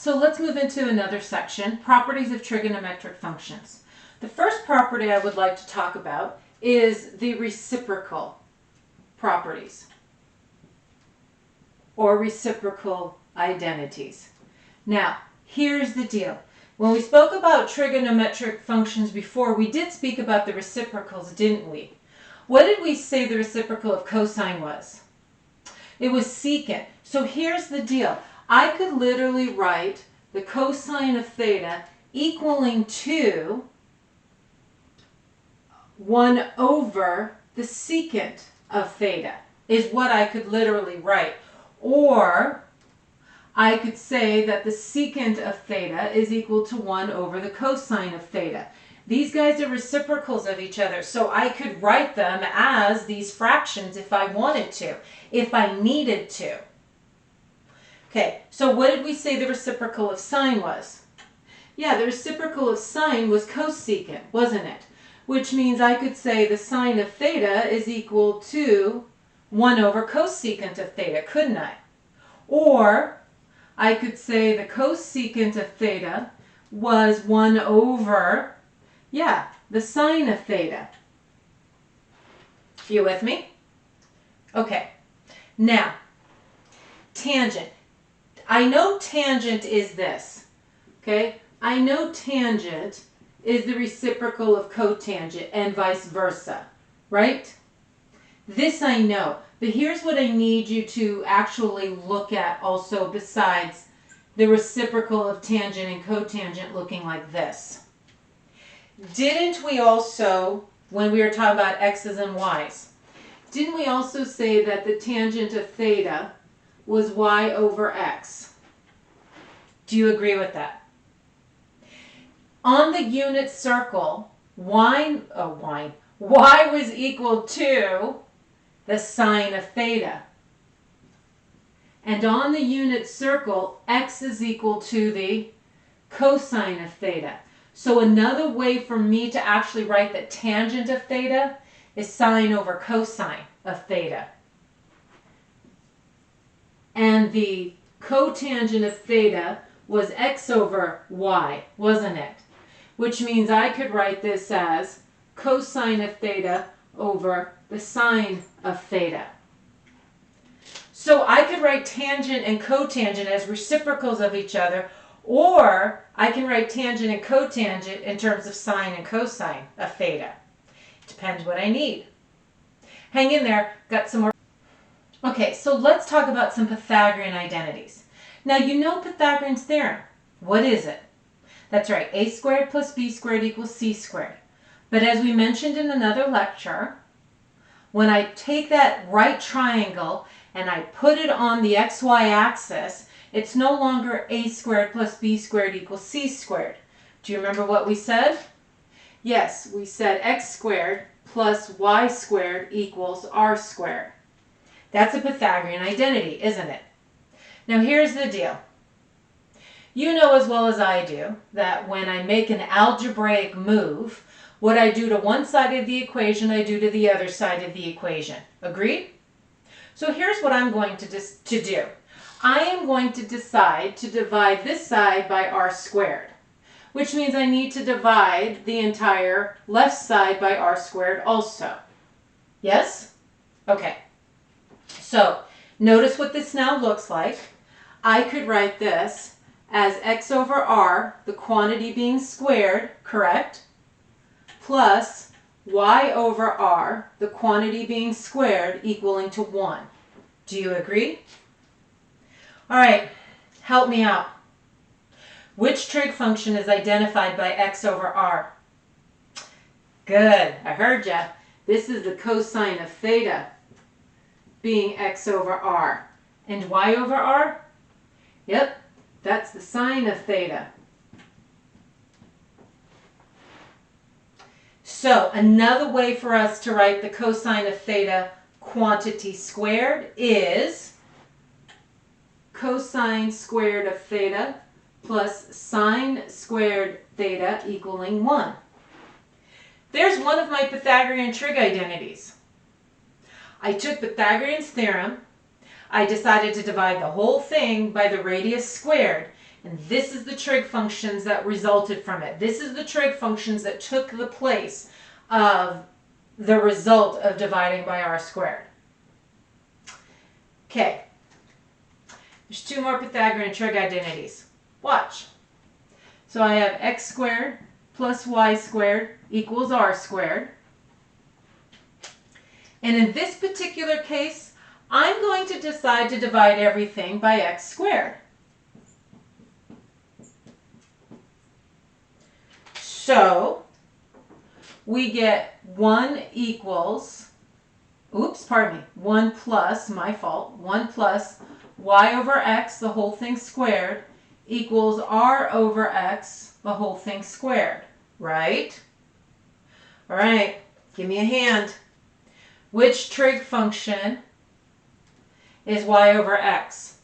so let's move into another section, properties of trigonometric functions. The first property I would like to talk about is the reciprocal properties or reciprocal identities. Now, here's the deal. When we spoke about trigonometric functions before, we did speak about the reciprocals, didn't we? What did we say the reciprocal of cosine was? It was secant. So here's the deal. I could literally write the cosine of theta equaling to 1 over the secant of theta is what I could literally write. Or I could say that the secant of theta is equal to 1 over the cosine of theta. These guys are reciprocals of each other, so I could write them as these fractions if I wanted to, if I needed to. Okay, so what did we say the reciprocal of sine was? Yeah, the reciprocal of sine was cosecant, wasn't it? Which means I could say the sine of theta is equal to 1 over cosecant of theta, couldn't I? Or I could say the cosecant of theta was 1 over, the sine of theta. You with me? Okay. Now, tangent. I know tangent is this, okay? I know tangent is the reciprocal of cotangent and vice versa, right? This I know, but here's what I need you to actually look at also besides the reciprocal of tangent and cotangent looking like this. Didn't we also, when we were talking about x's and y's, didn't we also say that the tangent of theta was y over x? Do you agree with that? On the unit circle, y was equal to the sine of theta. And on the unit circle, x is equal to the cosine of theta. So another way for me to actually write the tangent of theta is sine over cosine of theta. And the cotangent of theta was x over y, wasn't it? Which means I could write this as cosine of theta over the sine of theta. So I could write tangent and cotangent as reciprocals of each other, or I can write tangent and cotangent in terms of sine and cosine of theta. Depends what I need. Hang in there, got some more. Okay, so let's talk about some Pythagorean identities. Now you know Pythagorean's theorem. What is it? That's right, a squared plus b squared equals c squared. But as we mentioned in another lecture, when I take that right triangle and I put it on the xy axis, it's no longer a squared plus b squared equals c squared. Do you remember what we said? Yes, we said x squared plus y squared equals r squared. That's a Pythagorean identity, isn't it? Now here's the deal. You know as well as I do that when I make an algebraic move, what I do to one side of the equation, I do to the other side of the equation. Agreed? So here's what I'm going to do. I am going to decide to divide this side by r squared, which means I need to divide the entire left side by r squared also. Yes? Okay. So notice what this now looks like. I could write this as x over r, the quantity being squared, correct? Plus y over r, the quantity being squared, equaling to 1. Do you agree? All right, help me out. Which trig function is identified by x over r? Good, I heard ya. This is the cosine of theta being x over r. And y over r? Yep, that's the sine of theta. So another way for us to write the cosine of theta quantity squared is cosine squared of theta plus sine squared theta equaling 1. There's one of my Pythagorean trig identities. I took Pythagorean's theorem, I decided to divide the whole thing by the radius squared, And this is the trig functions that resulted from it. This is the trig functions that took the place of the result of dividing by r squared. Okay. There's two more Pythagorean trig identities. Watch. So I have x squared plus y squared equals r squared. And in this particular case, I'm going to decide to divide everything by x squared. So we get 1 plus, my fault, 1 plus y over x, the whole thing squared, equals r over x, the whole thing squared, right? All right, give me a hand. Which trig function is y over x?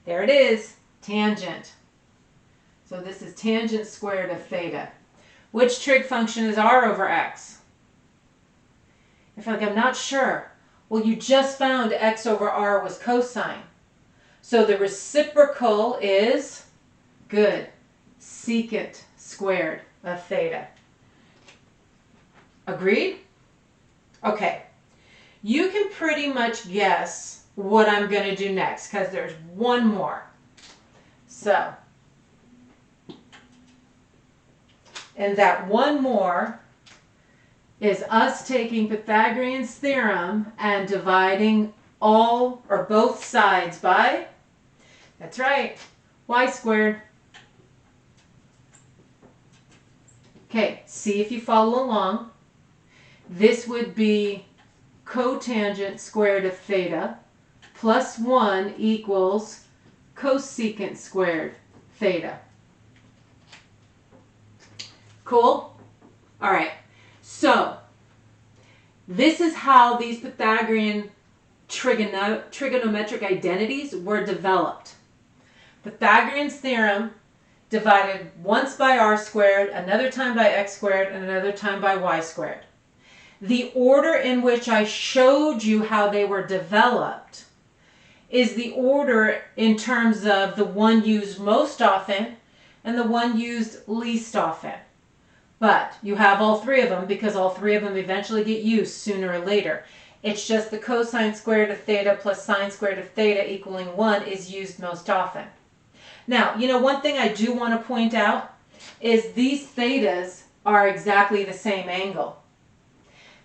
There it is, tangent. So this is tangent squared of theta. Which trig function is r over x? I feel like I'm not sure. Well, you just found x over r was cosine. So the reciprocal is, good, secant squared of theta. Agreed? Okay. You can pretty much guess what I'm going to do next because there's one more. So, and that one more is us taking Pythagorean's theorem and dividing all or both sides by, that's right, y squared. Okay, see if you follow along. This would be cotangent squared of theta plus 1 equals cosecant squared theta. Cool? All right. So, this is how these Pythagorean trigonometric identities were developed. Pythagorean's theorem divided once by r squared, another time by x squared, and another time by y squared. The order in which I showed you how they were developed is the order in terms of the one used most often and the one used least often. But you have all three of them because all three of them eventually get used sooner or later. It's just the cosine squared of theta plus sine squared of theta equaling 1 is used most often. Now, you know, one thing I do want to point out is these thetas are exactly the same angle.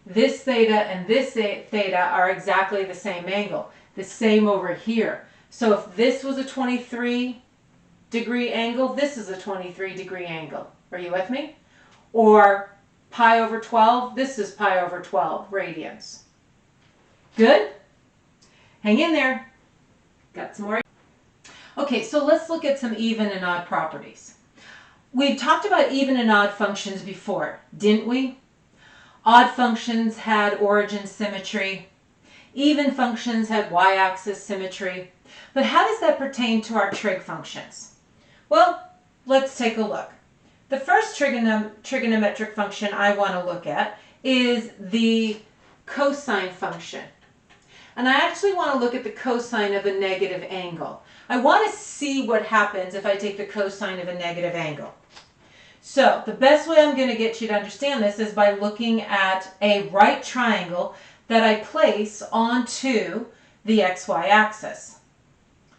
This theta and this theta are exactly the same angle. The same over here. So if this was a 23-degree angle, this is a 23-degree angle. Are you with me? Or pi over 12, this is pi over 12 radians. Good? Hang in there. Got some more. Okay, so let's look at some even and odd properties. We've talked about even and odd functions before, didn't we? Odd functions had origin symmetry. Even functions had y-axis symmetry. But how does that pertain to our trig functions? Well, let's take a look. The first trigonometric function I want to look at is the cosine function. And I actually want to look at the cosine of a negative angle. I want to see what happens if I take the cosine of a negative angle. So the best way I'm going to get you to understand this is by looking at a right triangle that I place onto the xy axis.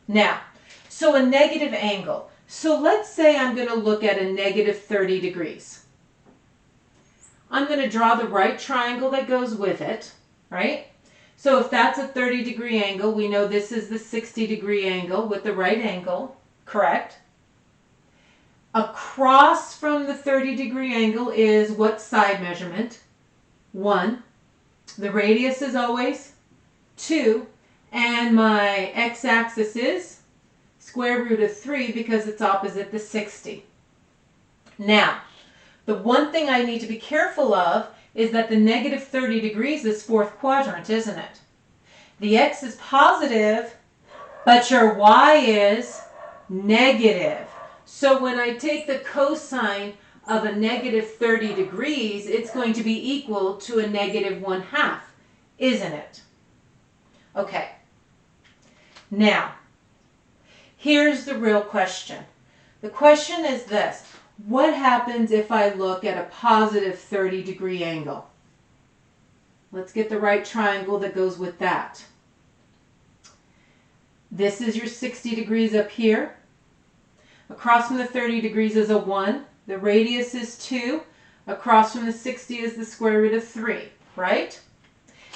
Now, so a negative angle. So let's say I'm going to look at a negative 30 degrees. I'm going to draw the right triangle that goes with it, right? So if that's a 30-degree angle, we know this is the 60-degree angle with the right angle, correct? Across from the 30-degree angle is what side measurement? 1. The radius is always 2. And my x-axis is square root of 3 because it's opposite the 60. Now, the one thing I need to be careful of is that the negative 30 degrees is fourth quadrant, isn't it? The x is positive, but your y is negative. So when I take the cosine of a negative 30 degrees, it's going to be equal to a negative 1/2, isn't it? Okay. Now, Here's the real question. The question is this. What happens if I look at a positive 30-degree angle? Let's get the right triangle that goes with that. This is your 60 degrees up here. Across from the 30 degrees is a 1. The radius is 2. Across from the 60 is the square root of 3, right?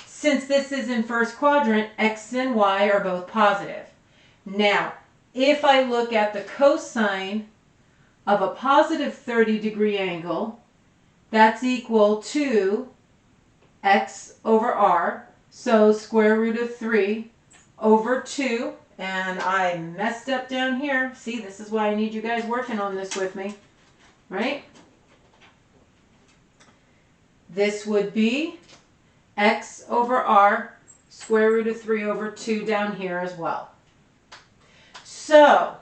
Since this is in first quadrant, x and y are both positive. Now, if I look at the cosine of a positive 30-degree angle, that's equal to x over r, so square root of 3 over 2, and I messed up down here. See, this is why I need you guys working on this with me, right? This would be x over r, square root of 3 over 2 down here as well. So,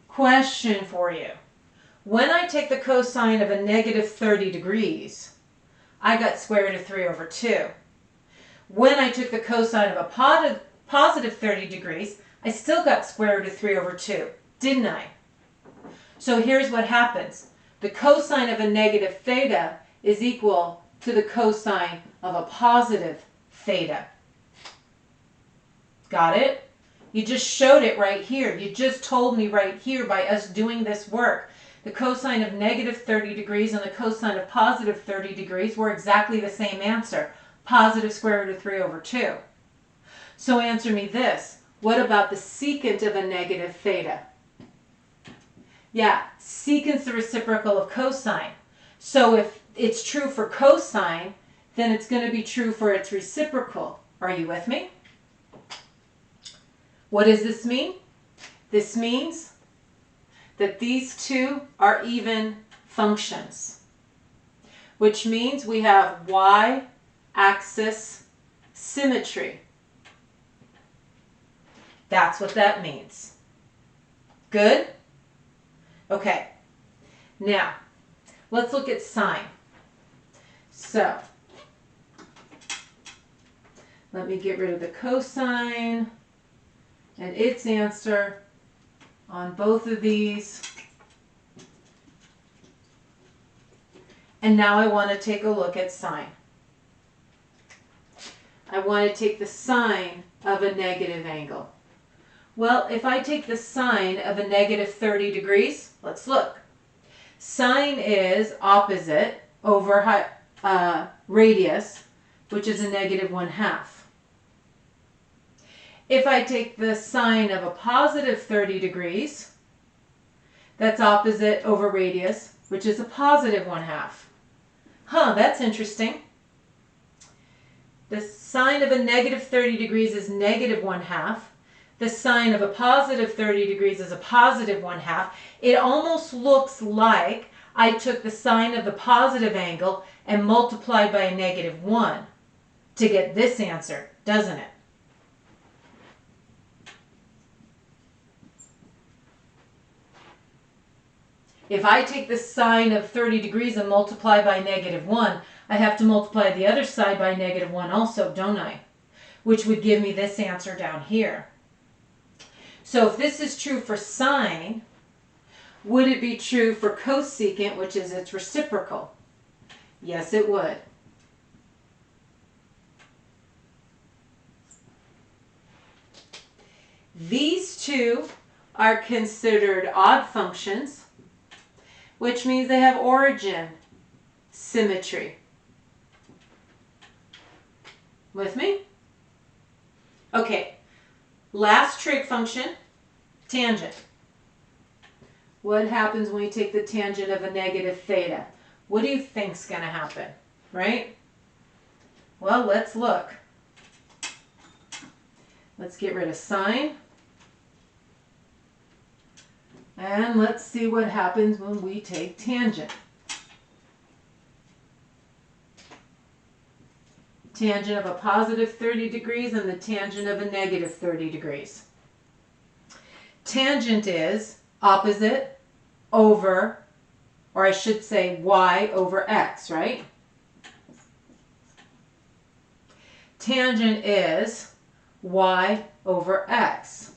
question for you. When I take the cosine of a negative 30 degrees, I got square root of 3 over 2. When I took the cosine of a positive 30 degrees, I still got square root of 3 over 2, didn't I? So here's what happens. The cosine of a negative theta is equal to the cosine of a positive theta. Got it? You just showed it right here. You just told me right here by us doing this work. The cosine of negative 30 degrees and the cosine of positive 30 degrees were exactly the same answer. Positive square root of 3 over 2. So answer me this. What about the secant of a negative theta? Yeah, secant's the reciprocal of cosine. So if it's true for cosine, then it's going to be true for its reciprocal. Are you with me? What does this mean? This means that these two are even functions, which means we have y-axis symmetry. That's what that means. Good? Okay. Now, let's look at sine. So, let me get rid of the cosine and its answer on both of these. And now I want to take a look at sine. I want to take the sine of a negative angle. Well, if I take the sine of a negative 30 degrees, let's look. Sine is opposite over radius, which is a negative 1/2. If I take the sine of a positive 30 degrees, that's opposite over radius, which is a positive 1/2. Huh, that's interesting. The sine of a negative 30 degrees is negative 1/2. The sine of a positive 30 degrees is a positive 1/2. It almost looks like I took the sine of the positive angle and multiplied by a negative 1 to get this answer, doesn't it? If I take the sine of 30 degrees and multiply by negative 1, I have to multiply the other side by negative 1 also, don't I? Which would give me this answer down here. So if this is true for sine, would it be true for cosecant, which is its reciprocal? Yes, it would. These two are considered odd functions, which means they have origin symmetry. With me? Okay, last trig function, tangent. What happens when you take the tangent of a negative theta? What do you think's going to happen, right? Well, let's look. Let's get rid of sine. And let's see what happens when we take tangent. Tangent of a positive 30 degrees and the tangent of a negative 30 degrees. Tangent is opposite over, or I should say y over x, right? Tangent is y over x.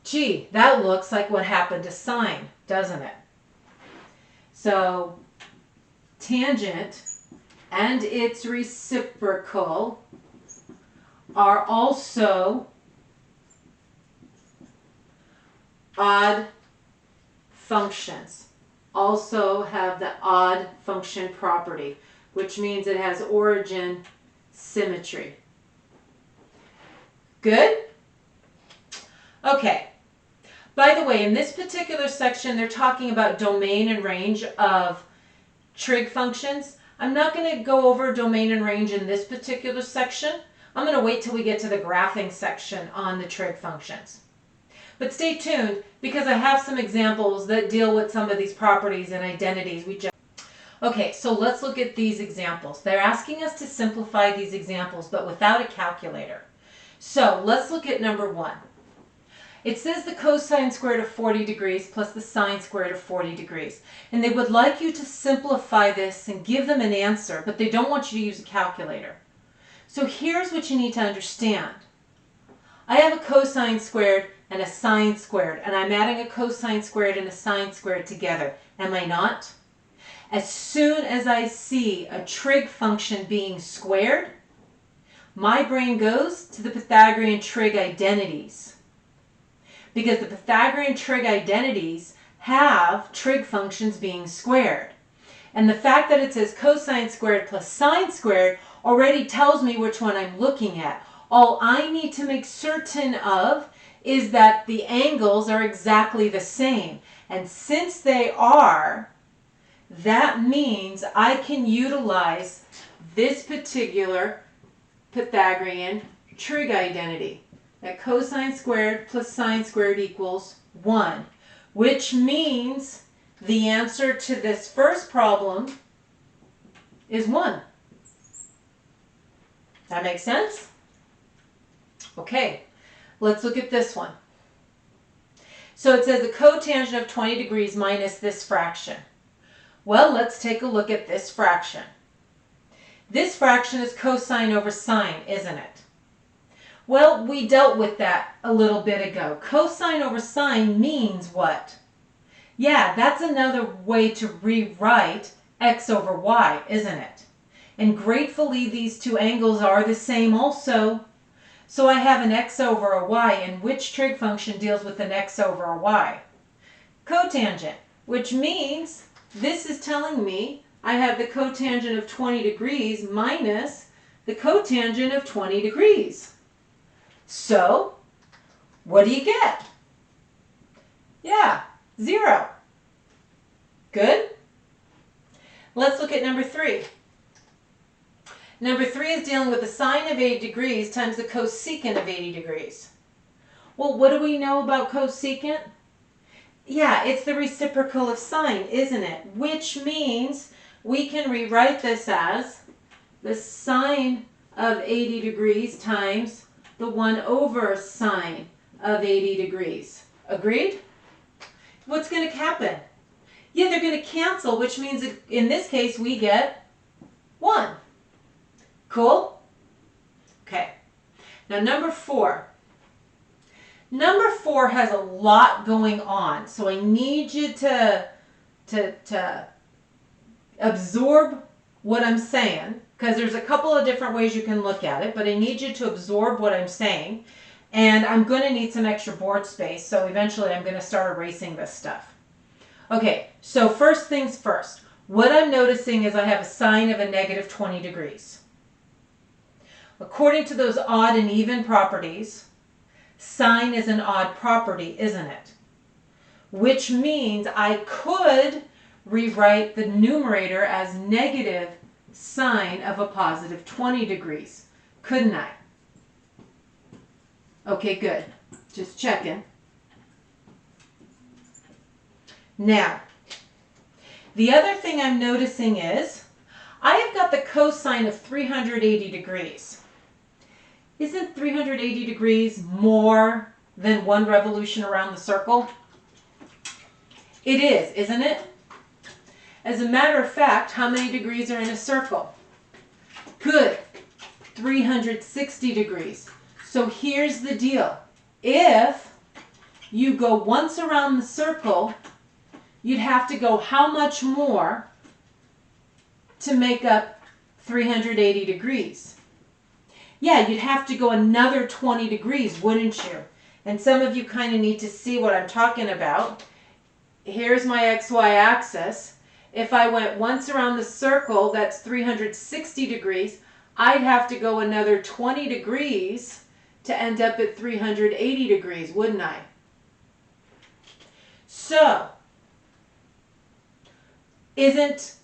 Gee, that looks like what happened to sine, doesn't it? So tangent and its reciprocal are also odd functions. Also have the odd function property, which means it has origin symmetry. Good? Okay. By the way, in this particular section, they're talking about domain and range of trig functions. I'm not going to go over domain and range in this particular section. I'm going to wait till we get to the graphing section on the trig functions. But stay tuned, because I have some examples that deal with some of these properties and identities. Okay, so let's look at these examples. They're asking us to simplify these examples, but without a calculator. So let's look at number 1. It says the cosine squared of 40 degrees plus the sine squared of 40 degrees. And they would like you to simplify this and give them an answer, but they don't want you to use a calculator. So here's what you need to understand. I have a cosine squared and a sine squared, and I'm adding a cosine squared and a sine squared together. Am I not? As soon as I see a trig function being squared, my brain goes to the Pythagorean Trig Identities. Because the Pythagorean Trig Identities have trig functions being squared. And the fact that it says cosine squared plus sine squared already tells me which one I'm looking at. All I need to make certain of is that the angles are exactly the same. And since they are, that means I can utilize this particular Pythagorean trig identity. That cosine squared plus sine squared equals 1, which means the answer to this first problem is 1. That makes sense? Okay, let's look at this one. So it says the cotangent of 20 degrees minus this fraction. Well, let's take a look at this fraction. This fraction is cosine over sine, isn't it? Well, we dealt with that a little bit ago. Cosine over sine means what? Yeah, that's another way to rewrite x over y, isn't it? And gratefully, these two angles are the same also. So I have an x over a y, and which trig function deals with an x over a y? Cotangent, which means this is telling me I have the cotangent of 20 degrees minus the cotangent of 20 degrees. So, what do you get? Yeah, 0. Good? Let's look at number 3. Number 3 is dealing with the sine of 80 degrees times the cosecant of 80 degrees. Well, what do we know about cosecant? Yeah, it's the reciprocal of sine, isn't it? Which means we can rewrite this as the sine of 80 degrees times the 1 over sine of 80 degrees. Agreed? What's going to happen? Yeah, they're going to cancel, which means in this case we get 1. Cool? Okay. Now number 4. Number 4 has a lot going on, so I need you to absorb what I'm saying, because there's a couple of different ways you can look at it, but I need you to absorb what I'm saying, and I'm going to need some extra board space, so eventually I'm going to start erasing this stuff. Okay, so first things first. What I'm noticing is I have a sine of a negative 20 degrees. According to those odd and even properties, sine is an odd property, isn't it? Which means I could rewrite the numerator as negative sine of a positive 20 degrees. Couldn't I? Okay, good. Just checking. Now, the other thing I'm noticing is I have got the cosine of 380 degrees. Isn't 380 degrees more than 1 revolution around the circle? It is, isn't it? As a matter of fact, how many degrees are in a circle? Good. 360 degrees. So here's the deal. If you go once around the circle, you'd have to go how much more to make up 380 degrees? Yeah, you'd have to go another 20 degrees, wouldn't you? And some of you kind of need to see what I'm talking about. Here's my XY axis. If I went once around the circle, that's 360 degrees. I'd have to go another 20 degrees to end up at 380 degrees, wouldn't I? So, isn't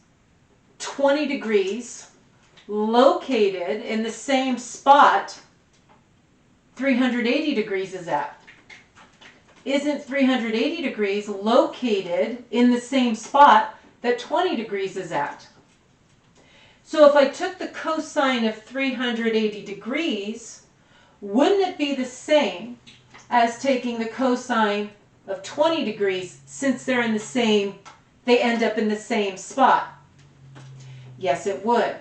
20 degrees located in the same spot 380 degrees is at? Isn't 380 degrees located in the same spot that 20 degrees is at? So if I took the cosine of 380 degrees, wouldn't it be the same as taking the cosine of 20 degrees since they're in the same, they end up in the same spot? Yes, it would.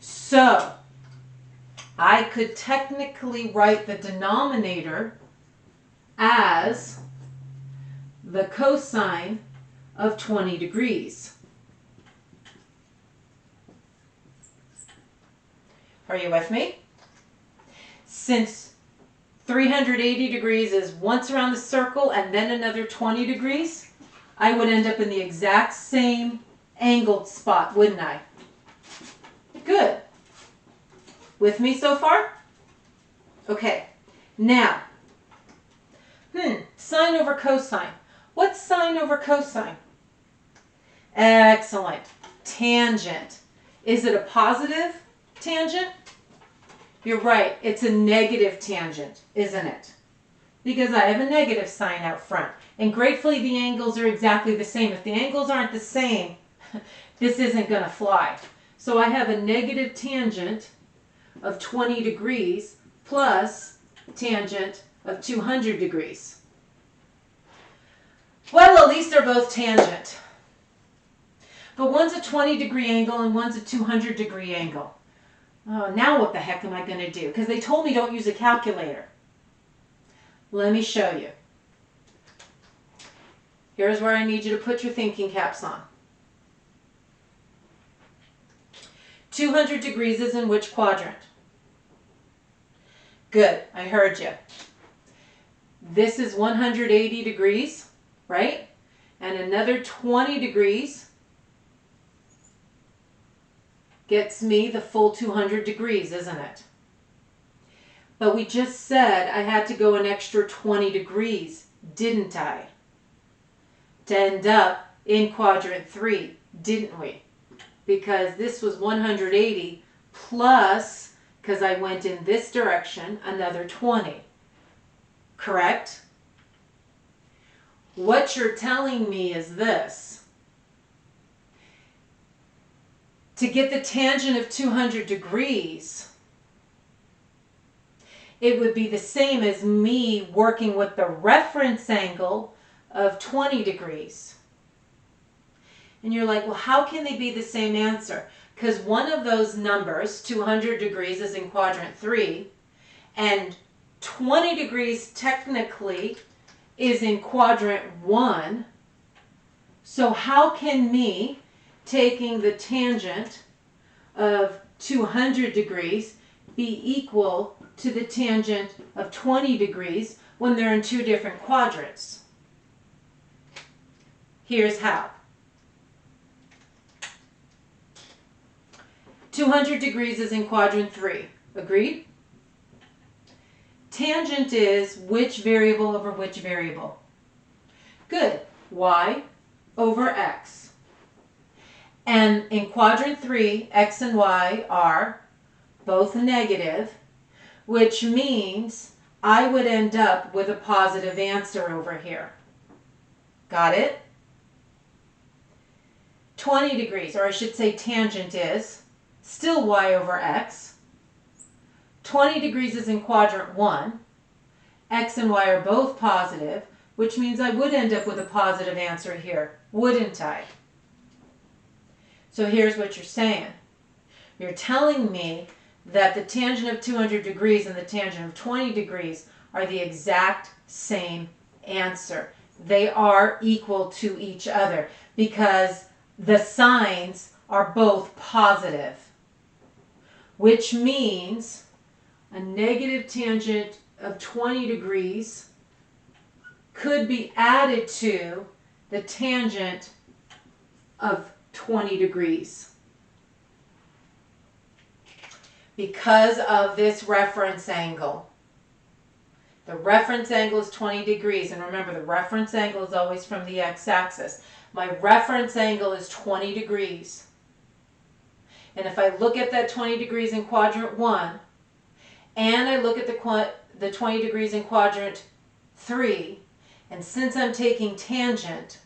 So I could technically write the denominator as the cosine of 20 degrees. Are you with me? Since 380 degrees is once around the circle and then another 20 degrees, I would end up in the exact same angled spot, wouldn't I? Good. With me so far? Okay. Now, sine over cosine. What's sine over cosine? Excellent. Tangent. Is it a positive tangent? You're right. It's a negative tangent, isn't it? Because I have a negative sign out front. And gratefully, the angles are exactly the same. If the angles aren't the same, this isn't going to fly. So I have a negative tangent of 20 degrees plus tangent of 200 degrees. Well, at least they're both tangent. But one's a 20-degree angle and one's a 200-degree angle. Oh, now what the heck am I going to do? Because they told me don't use a calculator. Let me show you. Here's where I need you to put your thinking caps on. 200 degrees is in which quadrant? Good, I heard you. This is 180 degrees, right? And another 20 degrees gets me the full 200 degrees, isn't it? But we just said I had to go an extra 20 degrees, didn't I? To end up in quadrant 3, didn't we? Because this was 180 plus, because I went in this direction, another 20. Correct? What you're telling me is this. To get the tangent of 200 degrees, it would be the same as me working with the reference angle of 20 degrees. And you're like, well, how can they be the same answer? Because one of those numbers, 200 degrees, is in quadrant 3, and 20 degrees technically is in quadrant 1. So how can me taking the tangent of 200 degrees be equal to the tangent of 20 degrees when they're in two different quadrants? Here's how. 200 degrees is in quadrant 3. Agreed? Tangent is which variable over which variable? Good. Y over x. And in quadrant 3, x and y are both negative, which means I would end up with a positive answer over here. Got it? 20 degrees, or I should say tangent is still y over x. 20 degrees is in quadrant 1. X and y are both positive, which means I would end up with a positive answer here, wouldn't I? So here's what you're saying. You're telling me that the tangent of 200 degrees and the tangent of 20 degrees are the exact same answer. They are equal to each other because the signs are both positive, which means a negative tangent of 20 degrees could be added to the tangent of 20 degrees because of this reference angle. The reference angle is 20 degrees, and remember, the reference angle is always from the x-axis. My reference angle is 20 degrees. And if I look at that 20 degrees in quadrant 1, and I look at the 20 degrees in quadrant 3, and since I'm taking tangent,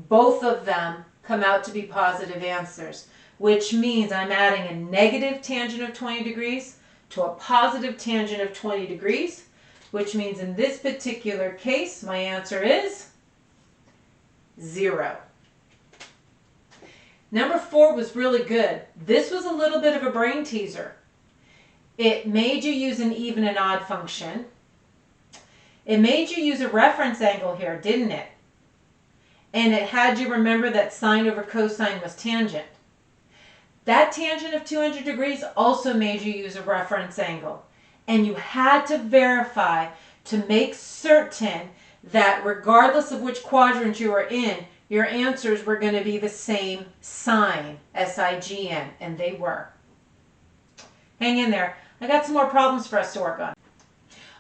both of them come out to be positive answers, which means I'm adding a negative tangent of 20 degrees to a positive tangent of 20 degrees, which means in this particular case, my answer is 0. Number 4 was really good. This was a little bit of a brain teaser. It made you use an even and odd function. It made you use a reference angle here, didn't it? And it had you remember that sine over cosine was tangent. That tangent of 200 degrees also made you use a reference angle. And you had to verify to make certain that regardless of which quadrant you were in, your answers were going to be the same sign, S-I-G-N, and they were. Hang in there. I got some more problems for us to work on.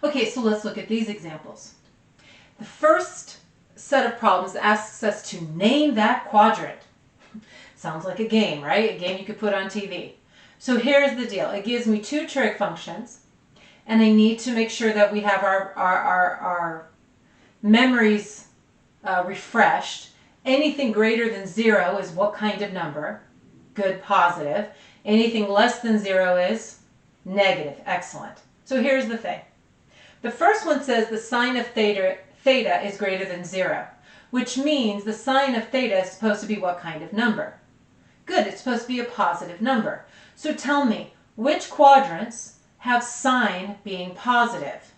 Okay, so let's look at these examples. The first set of problems asks us to name that quadrant. Sounds like a game, right? A game you could put on TV. So here's the deal. It gives me two trig functions, and I need to make sure that we have our memories refreshed. Anything greater than 0 is what kind of number? Good, positive. Anything less than 0 is negative. Excellent. So here's the thing. The first one says the sine of theta is greater than 0, which means the sine of theta is supposed to be what kind of number? Good, it's supposed to be a positive number. So tell me, which quadrants have sine being positive?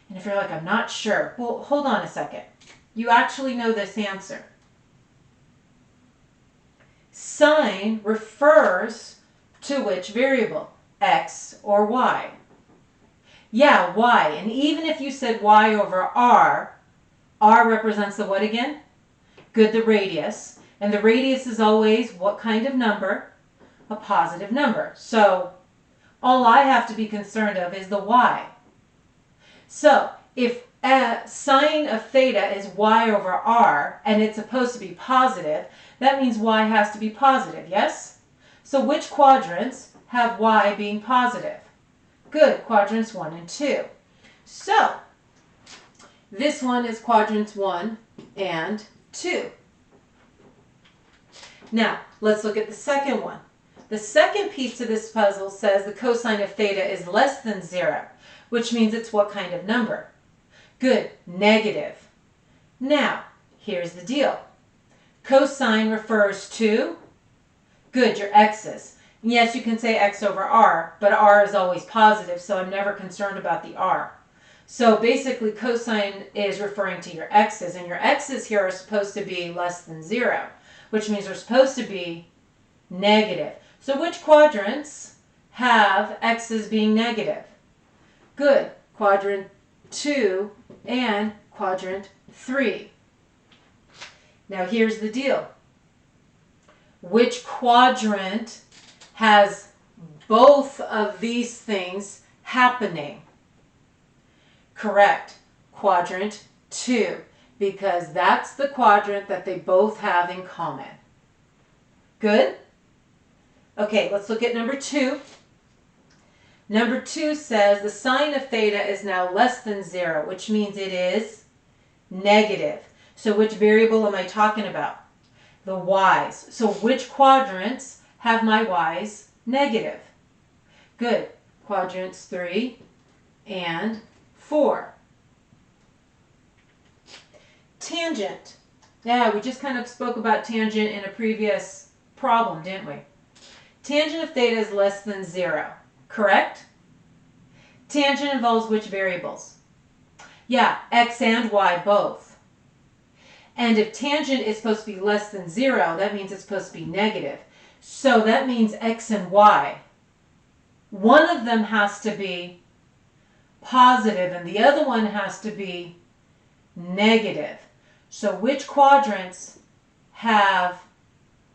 And if you're like, I'm not sure, well, hold on a second. You actually know this answer. Sine refers to which variable? X or y? Yeah, y. And even if you said y over r represents the what again? Good, the radius. And the radius is always what kind of number? A positive number. So all I have to be concerned of is the y. So if sine of theta is y over r and it's supposed to be positive, that means y has to be positive, yes? So which quadrants have y being positive? Good, quadrants 1 and 2. So this one is quadrants 1 and 2. Now, let's look at the second one. The second piece of this puzzle says the cosine of theta is less than 0, which means it's what kind of number? Good, negative. Now, here's the deal. Cosine refers to, good, your x's. Yes, you can say x over r, but r is always positive, so I'm never concerned about the r. So basically, cosine is referring to your x's, and your x's here are supposed to be less than 0, which means they're supposed to be negative. So which quadrants have x's being negative? Good, quadrant 2 and quadrant 3. Now here's the deal. Which quadrant has both of these things happening? Correct, quadrant 2, because that's the quadrant that they both have in common. Good? Okay, let's look at number 2. Number 2 says the sine of theta is now less than 0, which means it is negative. So which variable am I talking about? The y's. So which quadrants have my y's negative? Good. Quadrants 3 and 4. Tangent. Yeah, we just kind of spoke about tangent in a previous problem, didn't we? Tangent of theta is less than 0, correct? Tangent involves which variables? Yeah, x and y both. And if tangent is supposed to be less than 0, that means it's supposed to be negative. So that means x and y. One of them has to be positive and the other one has to be negative. So which quadrants have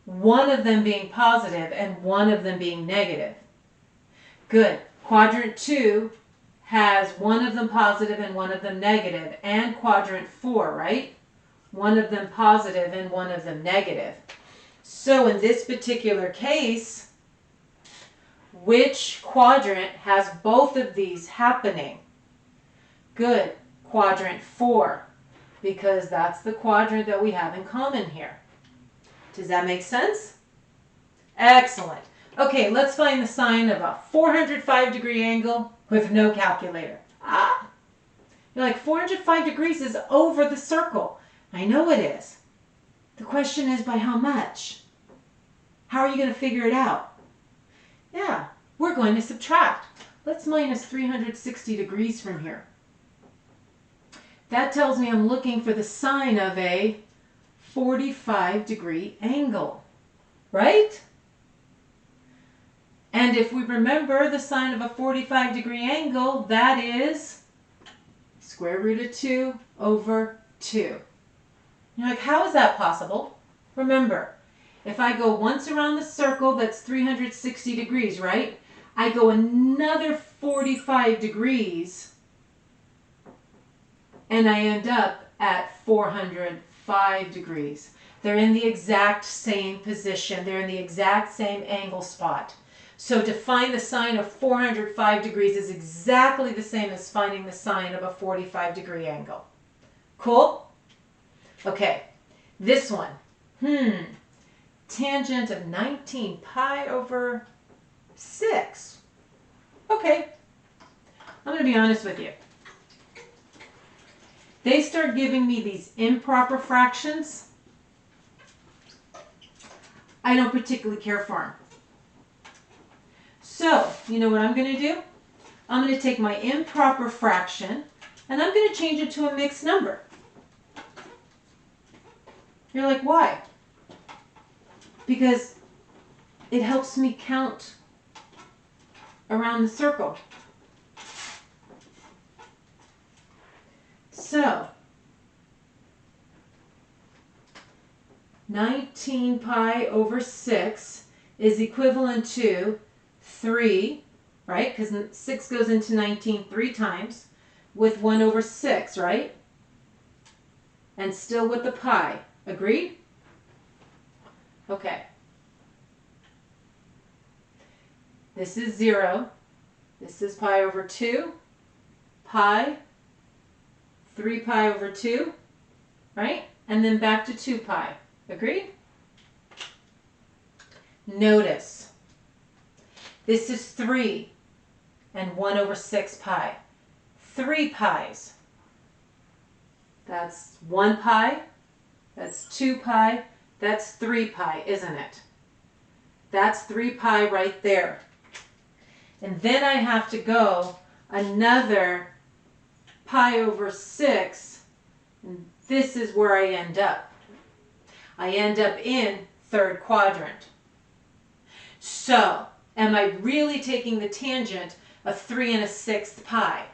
one of them being positive and one of them being negative? Good. Quadrant 2 has one of them positive and one of them negative. And quadrant 4, right? One of them positive and one of them negative. So in this particular case, which quadrant has both of these happening? Good. Quadrant 4, because that's the quadrant that we have in common here. Does that make sense? Excellent. Okay, let's find the sine of a 405-degree angle with no calculator. You're like, 405 degrees is over the circle. I know it is. The question is by how much? How are you going to figure it out? Yeah, we're going to subtract. Let's minus 360 degrees from here. That tells me I'm looking for the sine of a 45-degree angle, right? And if we remember the sine of a 45-degree angle, that is square root of 2 over 2. You're like, how is that possible? Remember, if I go once around the circle, that's 360 degrees, right? I go another 45 degrees, and I end up at 405 degrees. They're in the exact same position. They're in the exact same angle spot. So to find the sine of 405 degrees is exactly the same as finding the sine of a 45-degree angle. Cool? Okay, this one. Tangent of 19 pi over 6. Okay, I'm going to be honest with you. They start giving me these improper fractions. I don't particularly care for them. So, you know what I'm going to do? I'm going to take my improper fraction and I'm going to change it to a mixed number. You're like, why? Because it helps me count around the circle. So, 19 pi over 6 is equivalent to 3, right? Because 6 goes into 19 3 times, with 1 over 6, right? And still with the pi. Agreed? Okay. This is 0. This is pi over 2. Pi. 3 pi over 2. Right? And then back to 2 pi. Agreed? Notice. This is 3 and 1 over 6 pi. 3 pi's. That's 1 pi. That's 2 pi. That's 3 pi, isn't it? That's 3 pi right there. And then I have to go another pi over 6. And this is where I end up. I end up in third quadrant. So, am I really taking the tangent of 3 and a 6th pi?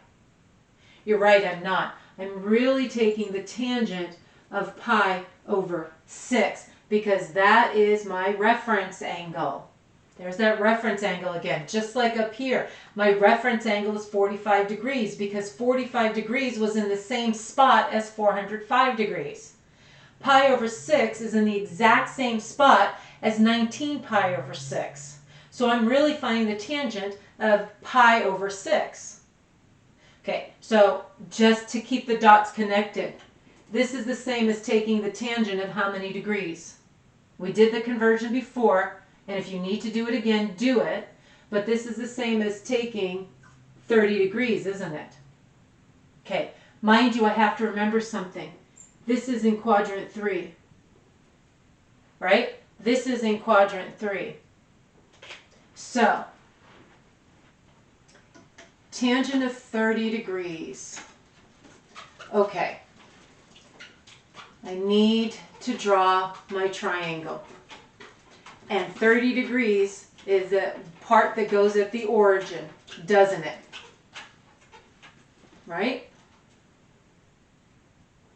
You're right, I'm not. I'm really taking the tangent of pi over 6 because that is my reference angle. There's that reference angle again, just like up here. My reference angle is 45 degrees because 45 degrees was in the same spot as 405 degrees. Pi over 6 is in the exact same spot as 19 pi over 6. So I'm really finding the tangent of pi over 6. Okay, so just to keep the dots connected, this is the same as taking the tangent of how many degrees? We did the conversion before, and if you need to do it again, do it. But this is the same as taking 30 degrees, isn't it? Okay, mind you, I have to remember something. This is in quadrant 3, right? This is in quadrant 3. So, tangent of 30 degrees. Okay. I need to draw my triangle. And 30 degrees is the part that goes at the origin, doesn't it? Right?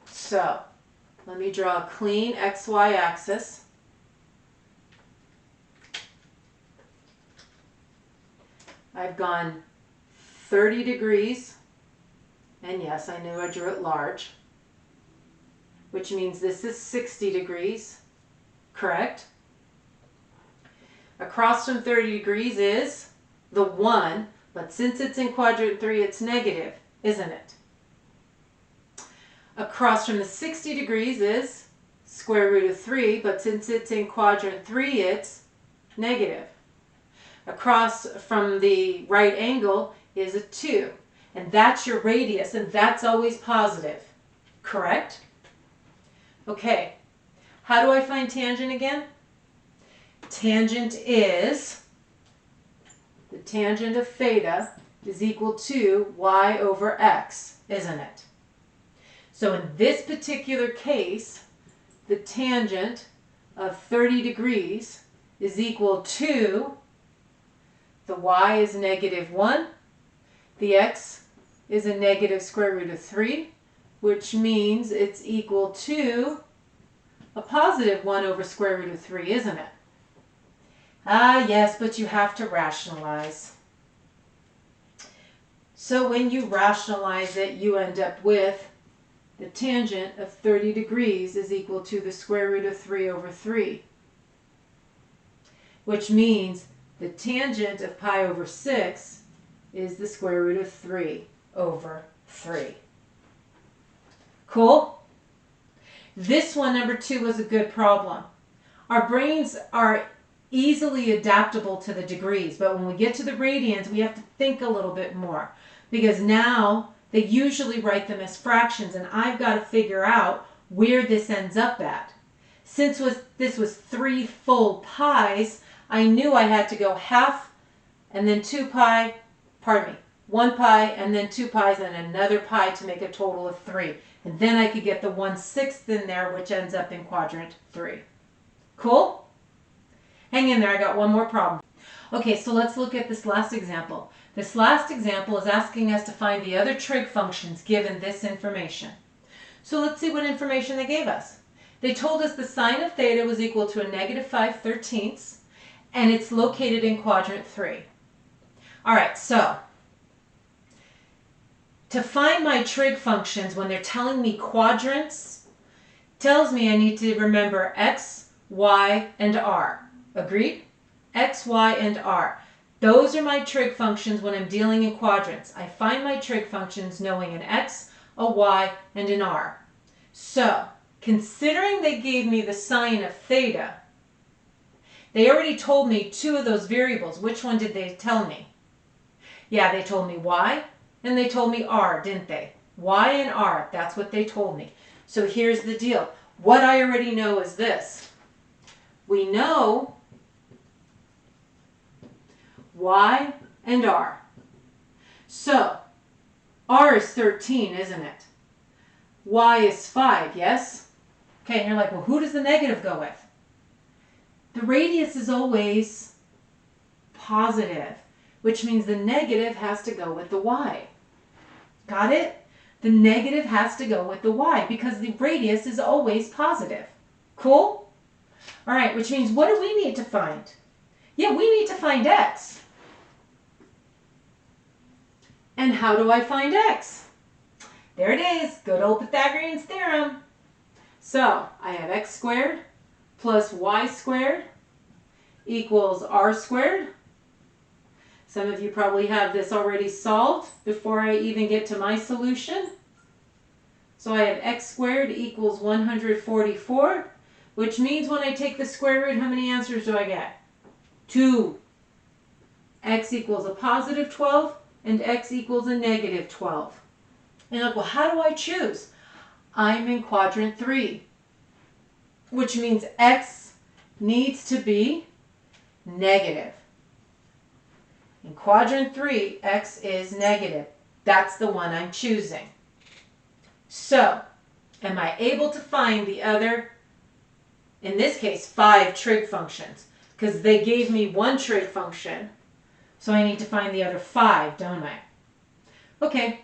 So, let me draw a clean XY axis. I've gone 30 degrees, and yes, I knew I drew it large, which means this is 60 degrees, correct? Across from 30 degrees is the 1, but since it's in quadrant 3, it's negative, isn't it? Across from the 60 degrees is square root of 3, but since it's in quadrant 3, it's negative. Across from the right angle is a 2, and that's your radius, and that's always positive, correct? Okay, how do I find tangent again? Tangent is, the tangent of theta is equal to y over x, isn't it? So in this particular case, the tangent of 30 degrees is equal to, the y is negative 1, the x is a negative square root of 3, which means it's equal to a positive 1 over square root of 3, isn't it? Ah, yes, but you have to rationalize. So when you rationalize it, you end up with the tangent of 30 degrees is equal to the square root of 3 over 3, which means the tangent of pi over 6 is the square root of 3 over 3. Cool? This one, number 2, was a good problem. Our brains are easily adaptable to the degrees, but when we get to the radians, we have to think a little bit more, because now they usually write them as fractions, and I've got to figure out where this ends up at. Since this was 3 full pi's, I knew I had to go half and then 2 pi, 1 pi and then 2 pi's and another pi to make a total of 3. And then I could get the 1/6 in there, which ends up in quadrant 3. Cool? Hang in there, I got one more problem. Okay, so let's look at this last example. This last example is asking us to find the other trig functions given this information. So let's see what information they gave us. They told us the sine of theta was equal to a negative 5/13, and it's located in quadrant 3. All right, so to find my trig functions when they're telling me quadrants, tells me I need to remember x, y, and r. Agreed? X, y, and r. Those are my trig functions when I'm dealing in quadrants. I find my trig functions knowing an x, a y, and an r. So, considering they gave me the sine of theta, they already told me 2 of those variables. Which one did they tell me? Yeah, they told me y and they told me r, didn't they? Y and r, that's what they told me. So here's the deal. What I already know is this. We know y and r. So, r is 13, isn't it? Y is 5, yes? Okay, and you're like, well, who does the negative go with? The radius is always positive, which means the negative has to go with the y. Got it? The negative has to go with the y because the radius is always positive. Cool? All right, which means what do we need to find? Yeah, we need to find x. And how do I find x? There it is, good old Pythagorean theorem. So, I have x squared plus y squared equals r squared. Some of you probably have this already solved before I even get to my solution. So I have x squared equals 144, which means when I take the square root, how many answers do I get? 2. X equals a positive 12 and x equals a negative 12. And you're like, well, how do I choose? I'm in quadrant 3, which means x needs to be negative. In quadrant 3, x is negative. That's the one I'm choosing. So, am I able to find the other, in this case, 5 trig functions? Because they gave me 1 trig function, so I need to find the other 5, don't I? Okay,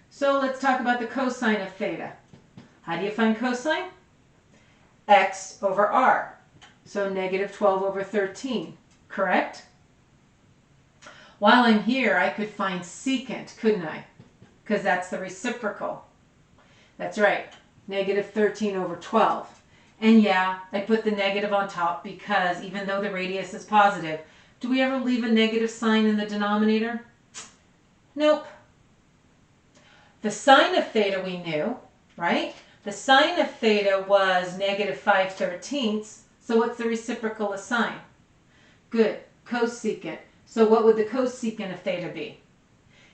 so let's talk about the cosine of theta. How do you find cosine? X over r. So negative 12 over 13, correct? While I'm here, I could find secant, couldn't I? Because that's the reciprocal. That's right, negative 13 over 12. And yeah, I put the negative on top because even though the radius is positive, do we ever leave a negative sign in the denominator? Nope. The sine of theta we knew, right? The sine of theta was negative 5/13. So what's the reciprocal of sine? Good, cosecant. So what would the cosecant of theta be?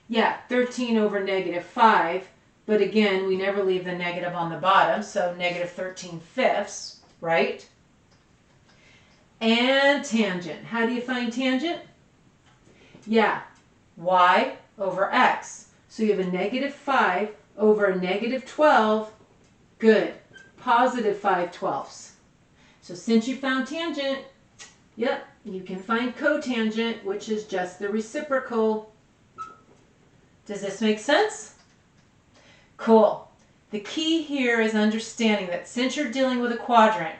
Yeah, 13 over negative 5. But again, we never leave the negative on the bottom, so negative 13/5, right? And tangent. How do you find tangent? Yeah, y over x. So you have a negative 5 over a negative 12. Good, positive 5/12. So since you found tangent, yep, you can find cotangent, which is just the reciprocal. Does this make sense? Cool. The key here is understanding that since you're dealing with a quadrant,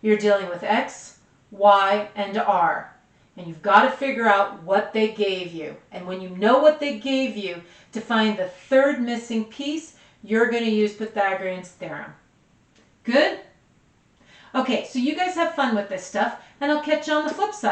you're dealing with x, y, and r. And you've got to figure out what they gave you. And when you know what they gave you, to find the third missing piece, you're going to use Pythagorean's theorem. Good? Okay, so you guys have fun with this stuff, and I'll catch you on the flip side.